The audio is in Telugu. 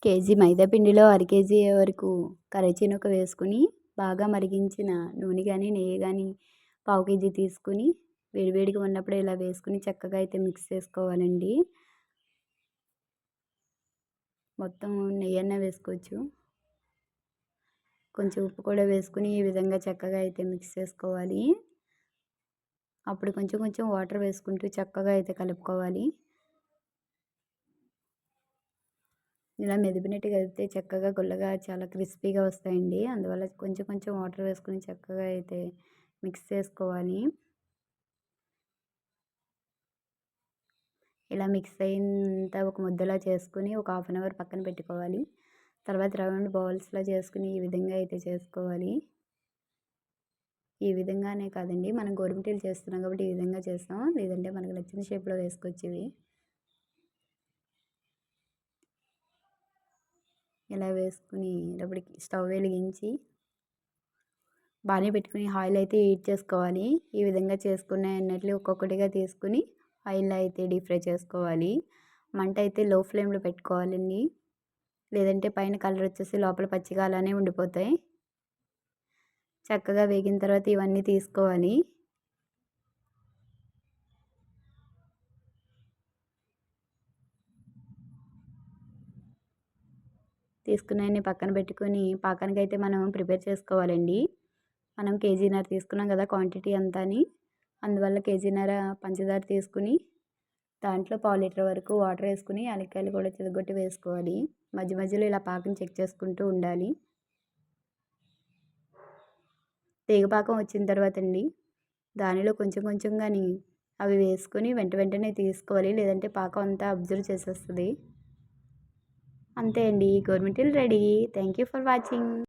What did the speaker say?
కేజీ మైదా పిండిలో అర కేజీ వరకు కరిచెనగ వేసుకుని బాగా మరిగించిన నూనె గానీ, నెయ్యి గానీ పావు కేజీ తీసుకుని వేడివేడిగా ఉన్నప్పుడే ఇలా వేసుకుని చక్కగా అయితే మిక్స్ చేసుకోవాలండి. మొత్తం నెయ్యన్నా వేసుకోవచ్చు. కొంచెం ఉప్పు కూడా వేసుకుని ఈ విధంగా చక్కగా అయితే మిక్స్ చేసుకోవాలి. అప్పుడు కొంచెం కొంచెం వాటర్ వేసుకుంటూ చక్కగా అయితే కలుపుకోవాలి. ఇలా మెదిపినట్టు కలిపితే చక్కగా గుల్లగా చాలా క్రిస్పీగా వస్తాయండి. అందువల్ల కొంచెం కొంచెం వాటర్ వేసుకొని చక్కగా అయితే మిక్స్ చేసుకోవాలి. ఇలా మిక్స్ అయింత ఒక ముద్దలా చేసుకొని ఒక హాఫ్ అన్ అవర్ పక్కన పెట్టుకోవాలి. తర్వాత రౌండ్ బౌల్స్‌లా చేసుకొని ఈ విధంగా అయితే చేసుకోవాలి. ఈ విధంగానే కాదండి, మనం గోధుమ టీలు చేస్తున్నాం కాబట్టి ఈ విధంగా చేస్తాం. లేదంటే మనకు నచ్చిన షేప్‌లో వేసుకోవచ్చు ఇవి. ఇలా వేసుకునేటప్పటికి స్టవ్ వెలిగించి బాణీ పెట్టుకుని ఆయిల్ అయితే హీట్ చేసుకోవాలి. ఈ విధంగా చేసుకున్న అన్నిటిని ఒక్కొక్కటిగా తీసుకుని ఆయిల్‌లో అయితే డీప్ ఫ్రై చేసుకోవాలి. మంట అయితే లో ఫ్లేమ్‌లో పెట్టుకోవాలండి. లేదంటే పైన కలర్ వచ్చేసి లోపల పచ్చిగా అలానే ఉండిపోతాయి. చక్కగా వేగిన తర్వాత ఇవన్నీ తీసుకోవాలి. తీసుకున్నవన్నీ పక్కన పెట్టుకొని పాకానికైతే మనం ప్రిపేర్ చేసుకోవాలండి. మనం కేజీన్నర తీసుకున్నాం కదా క్వాంటిటీ అంతా అని. అందువల్ల కేజీన్నర పంచదార తీసుకుని దాంట్లో పావు లీటర్ వరకు వాటర్ వేసుకుని యాలక్కాయలు కూడా చితగొట్టి వేసుకోవాలి. మధ్య మధ్యలో ఇలా పాకం చెక్ చేసుకుంటూ ఉండాలి. తీగ పాకం వచ్చిన తర్వాత అండి దానిలో కొంచెం కొంచెంగాని అవి వేసుకొని వెంటనే తీసుకోవాలి. లేదంటే పాకం అంతా అబ్జర్వ్ చేసేస్తుంది. అంతే అండి, గోరుమిటీలు ready. Thank you for watching.